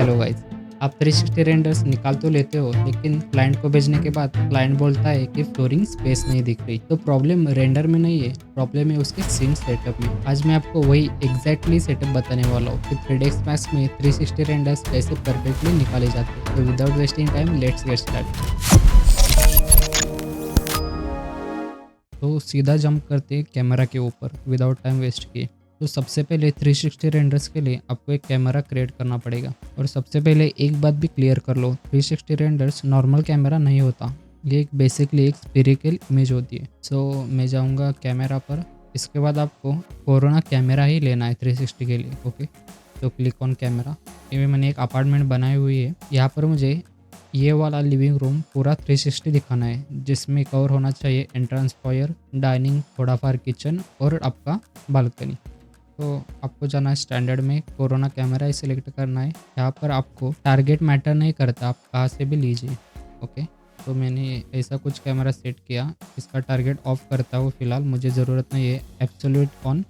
Hello guys. आप 360 renders निकाल तो लेते हो, लेकिन क्लाइंट को भेजने के बाद क्लाइंट बोलता है कि फ्लोरिंग स्पेस नहीं दिख रही। तो प्रॉब्लम रेंडर में नहीं है, प्रॉब्लम है उसके सीन सेटअप में। आज मैं आपको वही एग्जैक्टली सेटअप बताने वाला हूँ कि 3ds Max में 360 रेंडर्स कैसे परफेक्टली निकाले जाते हैं। तो without wasting time let's get start. तो सीधा जंप करते हैं कैमरा के ऊपर विदाउट टाइम वेस्ट किए। तो सबसे पहले 360 रेंडर्स के लिए आपको एक कैमरा क्रिएट करना पड़ेगा। और सबसे पहले एक बात भी क्लियर कर लो, 360 रेंडर्स नॉर्मल कैमरा नहीं होता, ये एक बेसिकली एक स्फेरिकल इमेज होती है। सो मैं जाऊंगा कैमरा पर। इसके बाद आपको कोरोना कैमरा ही लेना है 360 के लिए। ओके, तो क्लिक ऑन कैमरा। ये मैंने एक अपार्टमेंट बनाई हुई है। यहाँ पर मुझे ये वाला लिविंग रूम पूरा 360 दिखाना है, जिसमें कवर होना चाहिए एंट्रेंस फॉयर, डाइनिंग, थोड़ा फार किचन और आपका बालकनी। तो आपको जाना है स्टैंडर्ड में, कोरोना कैमरा ही सिलेक्ट करना है। यहाँ पर आपको टारगेट मैटर नहीं करता, आप कहाँ से भी लीजिए। ओके, तो मैंने ऐसा कुछ कैमरा सेट किया। इसका टारगेट ऑफ करता हूँ फिलहाल, मुझे ज़रूरत नहीं है। एब्सोल्यूट ऑन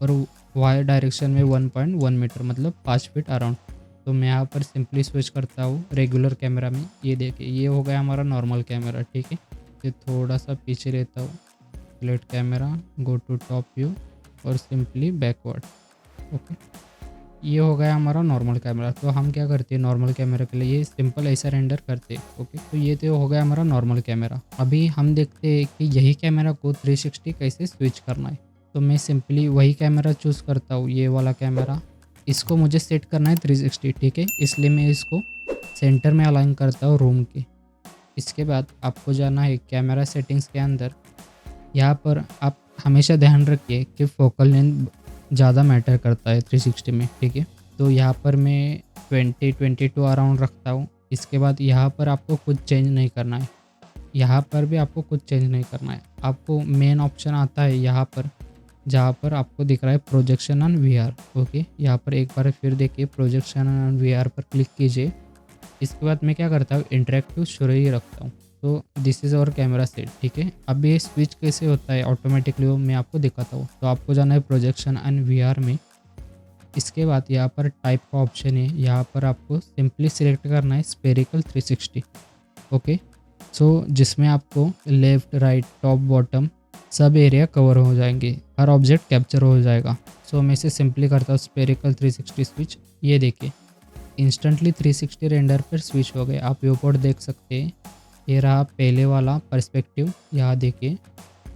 और वाई डायरेक्शन में 1.1 मीटर मतलब 5 फीट अराउंड। तो मैं यहाँ पर सिंपली स्विच करता हूँ रेगुलर कैमरा में। ये देखिए, ये हो गया हमारा नॉर्मल कैमरा। ठीक है, ये थोड़ा सा पीछे लेता हूँ, select camera, go to top view और सिंपली बैकवर्ड। ओके, ये हो गया हमारा नॉर्मल कैमरा। तो हम क्या करते हैं नॉर्मल कैमरा के लिए, ये सिंपल ऐसा रेंडर करते हैं। ओके, तो ये तो हो गया हमारा नॉर्मल कैमरा। अभी हम देखते हैं कि यही कैमरा को 360 कैसे स्विच करना है। तो मैं सिंपली वही कैमरा चूज़ करता हूँ, ये वाला कैमरा। इसको मुझे सेट करना है 360। ठीक है, इसलिए मैं इसको सेंटर में अलाइन करता हूँ रूम के। इसके बाद आपको जाना है कैमरा सेटिंग्स के अंदर। यहाँ पर आप हमेशा ध्यान रखिए कि फोकल लेंथ ज़्यादा मैटर करता है 360 में। ठीक है, तो यहाँ पर मैं 20-22 अराउंड रखता हूँ। इसके बाद यहाँ पर आपको कुछ चेंज नहीं करना है, यहाँ पर भी आपको कुछ चेंज नहीं करना है। आपको मेन ऑप्शन आता है यहाँ पर, जहाँ पर आपको दिख रहा है प्रोजेक्शन ऑन वीआर। ओके, यहाँ पर एक बार फिर देखिए, प्रोजेक्शन ऑन वीआर पर क्लिक कीजिए। इसके बाद मैं क्या करता हूँ, इंटरेक्टिव शुरू ही रखता हूँ। तो दिस इज़ और कैमरा सेट। ठीक है, अब ये स्विच कैसे होता है ऑटोमेटिकली वो मैं आपको दिखाता हूँ। तो आपको जाना है प्रोजेक्शन एंड वीआर में। इसके बाद यहाँ पर टाइप का ऑप्शन है, यहाँ पर आपको सिंपली सिलेक्ट करना है स्पेरिकल 360। ओके, सो जिसमें आपको लेफ़्ट, राइट, टॉप, बॉटम सब एरिया कवर हो जाएंगे, हर ऑब्जेक्ट कैप्चर हो जाएगा। सो मैं इसे सिंपली करता हूँ स्पेरिकल 360 स्विच। ये देखिए, इंस्टेंटली 360 रेंडर पर स्विच हो गए। आप व्यू पोर्ट देख सकते हैं, ये रहा पहले वाला पर्सपेक्टिव, यहाँ देखिए,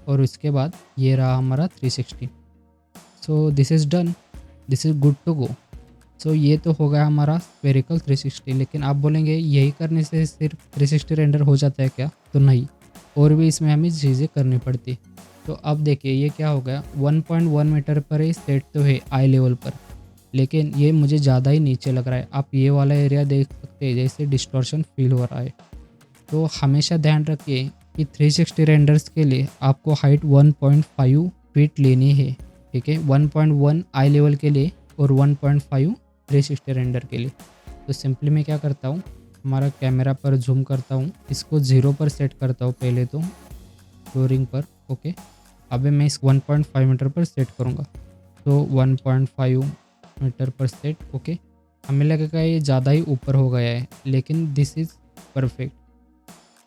और उसके बाद ये रहा हमारा 360। So this is done, this is good to go. So ये तो हो गया हमारा स्फेरिकल 360। लेकिन आप बोलेंगे यही करने से सिर्फ 360 रेंडर हो जाता है क्या? तो नहीं, और भी इसमें हमें चीज़ें करनी पड़ती। तो अब देखिए, ये क्या हो गया, 1.1 मीटर पर ही सेट तो है आई लेवल पर, लेकिन ये मुझे ज़्यादा ही नीचे लग रहा है। आप ये वाला एरिया देख सकते हैं, जैसे डिस्टॉर्शन फील हो रहा है। तो हमेशा ध्यान रखिए कि 360 रेंडर्स के लिए आपको हाइट 1.5 फीट लेनी है। ठीक है, 1.1 आई लेवल के लिए और 1.5 360 रेंडर के लिए। तो सिंपली मैं क्या करता हूँ, हमारा कैमरा पर जूम करता हूँ, इसको 0 पर सेट करता हूँ पहले तो फ्लोरिंग पर। ओके, अभी मैं इस 1.5 मीटर पर सेट करूँगा। तो 1.5 मीटर पर सेट। ओके, हमें लगेगा ये ज़्यादा ही ऊपर हो गया है, लेकिन दिस इज़ परफेक्ट।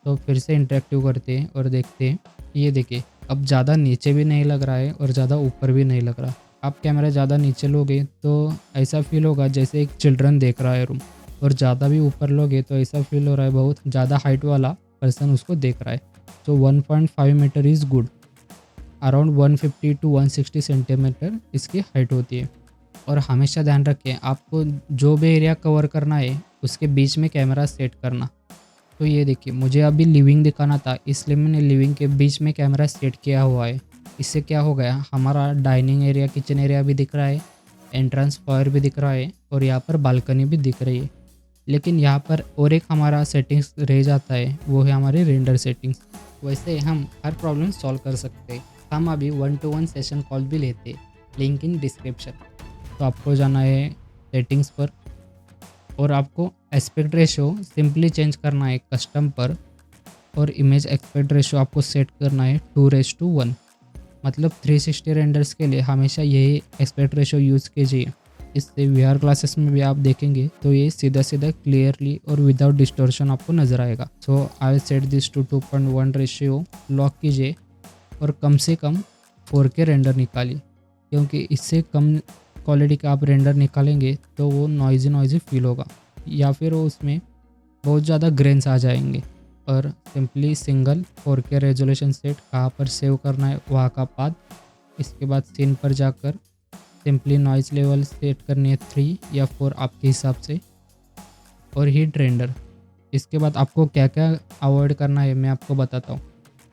तो फिर से इंटरेक्टिव करते हैं और देखते हैं। ये देखिए, अब ज़्यादा नीचे भी नहीं लग रहा है और ज़्यादा ऊपर भी नहीं लग रहा। आप कैमरा ज़्यादा नीचे लोगे तो ऐसा फील होगा जैसे एक चिल्ड्रन देख रहा है रूम, और ज़्यादा भी ऊपर लोगे तो ऐसा फील हो रहा है बहुत ज़्यादा हाइट वाला पर्सन उसको देख रहा है। तो 1.5 metre is good, around 150 to 160 centimetre इसकी हाइट होती है। और हमेशा ध्यान रखें, आपको जो भी एरिया कवर करना है उसके बीच में कैमरा सेट करना। तो ये देखिए, मुझे अभी लिविंग दिखाना था, इसलिए मैंने लिविंग के बीच में कैमरा सेट किया हुआ है। इससे क्या हो गया, हमारा डाइनिंग एरिया, किचन एरिया भी दिख रहा है, एंट्रेंस फॉयर भी दिख रहा है, और यहाँ पर बालकनी भी दिख रही है। लेकिन यहाँ पर और एक हमारा सेटिंग्स रह जाता है, वो है हमारी रेंडर सेटिंग्स। वैसे हम हर प्रॉब्लम सॉल्व कर सकते हैं। हम अभी 1-to-1 सेशन कॉल भी लेते हैं, लिंक इन डिस्क्रिप्शन। तो आपको जाना है सेटिंग्स पर, और आपको एस्पेक्ट रेशो सिंपली चेंज करना है कस्टम पर, और इमेज एस्पेक्ट रेशो आपको सेट करना है 2:1। मतलब 360 रेंडर्स के लिए हमेशा यही एस्पेक्ट रेशो यूज़ कीजिए। इससे वीआर ग्लासेस में भी आप देखेंगे तो ये सीधा सीधा क्लियरली और विदाउट डिस्टॉर्शन आपको नज़र आएगा। So I set this to 2.1 ratio, lock कीजिए और कम से कम 4K रेंडर निकालिए, क्योंकि इससे कम क्वालिटी का आप रेंडर निकालेंगे तो वो नॉइज़ी फील होगा या फिर वो उसमें बहुत ज़्यादा ग्रेन्स आ जाएंगे। और simply single 4K resolution set कहाँ पर सेव करना है वहाँ का पाथ, इसके बाद सीन पर जाकर सिंपली नॉइज़ लेवल सेट करनी है 3 या 4 आपके हिसाब से, और हीट रेंडर। इसके बाद आपको क्या क्या अवॉइड करना है मैं आपको बताता हूँ।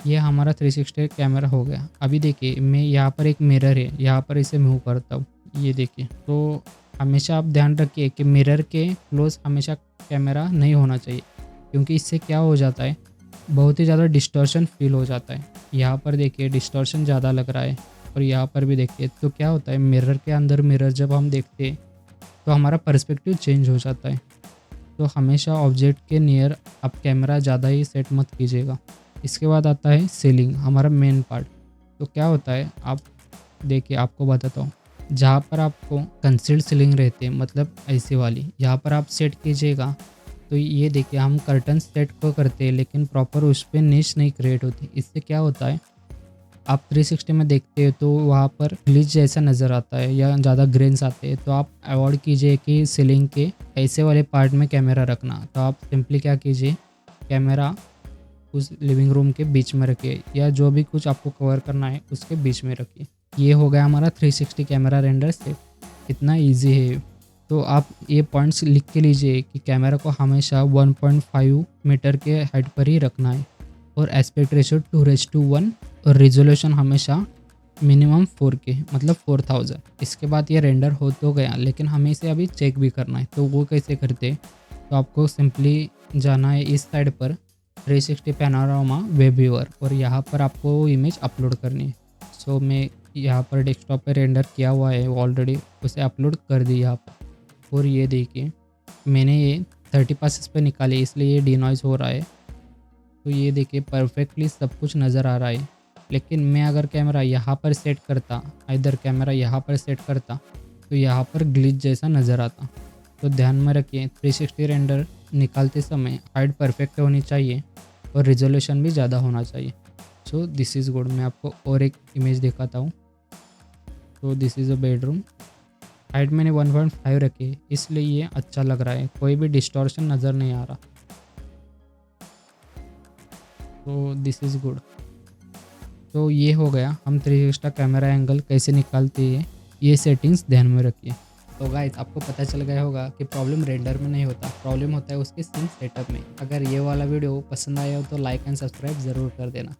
ये हमारा 360 कैमरा हो गया। अभी देखिए मैं यहाँ पर एक मिरर है, यहाँ पर इसे मूव करता हूँ, ये देखिए। तो हमेशा आप ध्यान रखिए कि मिरर के क्लोज हमेशा कैमरा नहीं होना चाहिए, क्योंकि इससे क्या हो जाता है, बहुत ही ज़्यादा डिस्टॉर्शन फील हो जाता है। यहाँ पर देखिए डिस्टॉर्शन ज़्यादा लग रहा है, और यहाँ पर भी देखिए। तो क्या होता है, मिरर के अंदर मिरर जब हम देखते हैं तो हमारा पर्सपेक्टिव चेंज हो जाता है। तो हमेशा ऑब्जेक्ट के नियर आप कैमरा ज़्यादा ही सेट मत कीजिएगा। इसके बाद आता है सीलिंग, हमारा मेन पार्ट। तो क्या होता है, आप देखिए आपको बताता हूँ। जहाँ पर आपको कंसील्ड सीलिंग रहते हैं, मतलब ऐसे वाली, यहाँ पर आप सेट कीजिएगा। तो ये देखिए हम कर्टन सेट को करते हैं लेकिन प्रॉपर उस पर निश नहीं क्रिएट होती। इससे क्या होता है, आप 360 में देखते हो तो वहाँ पर ग्लिच जैसा नज़र आता है या ज़्यादा ग्रेन्स आते हैं। तो आप अवॉइड कीजिए कि सीलिंग के ऐसे वाले पार्ट में कैमरा रखना। तो आप सिंपली क्या कीजिए, कैमरा उस लिविंग रूम के बीच में रखिए, या जो भी कुछ आपको कवर करना है उसके बीच में रखिए। ये हो गया हमारा 360 कैमरा रेंडर सेट। इतना ईजी है। तो आप ये पॉइंट्स लिख के लीजिए कि कैमरा को हमेशा 1.5 मीटर के हाइट पर ही रखना है, और एस्पेक्ट रेशियो 2:1, और रिजोल्यूशन हमेशा मिनिमम 4K मतलब 4000। इसके बाद ये रेंडर हो तो गया, लेकिन हमें इसे अभी चेक भी करना है। तो वो कैसे करते हैं, तो आपको सिंपली जाना है इस साइड पर 360 पैनोरामा वेब व्यूअर, और यहाँ पर आपको वो इमेज अपलोड करनी है। सो मैं यहाँ पर डेस्कटॉप पे रेंडर किया हुआ है ऑलरेडी, उसे अपलोड कर दी यहाँ पर। और ये देखिए मैंने ये 30 पासेस पे निकाली, इसलिए ये डीनॉइज हो रहा है। तो ये देखिए परफेक्टली सब कुछ नज़र आ रहा है। लेकिन मैं अगर कैमरा यहाँ पर सेट करता, इधर कैमरा यहाँ पर सेट करता, तो यहाँ पर ग्लिच जैसा नज़र आता। तो ध्यान में रखिए 360 रेंडर निकालते समय हाइट परफेक्ट होनी चाहिए और रिजोल्यूशन भी ज़्यादा होना चाहिए। सो दिस इज़ गुड। मैं आपको और एक इमेज दिखाता हूँ। तो this is a bedroom. Height मैंने 1.5 रखी, इसलिए ये अच्छा लग रहा है, कोई भी डिस्टॉर्शन नज़र नहीं आ रहा। तो दिस इज़ गुड। तो ये हो गया हम 360 कैमरा एंगल कैसे निकालते हैं, ये सेटिंग्स ध्यान में रखिए। तो गाइस आपको पता चल गया होगा कि प्रॉब्लम रेंडर में नहीं होता, प्रॉब्लम होता है उसके सीन सेटअप में। अगर ये वाला वीडियो पसंद आया हो तो लाइक एंड सब्सक्राइब ज़रूर कर देना।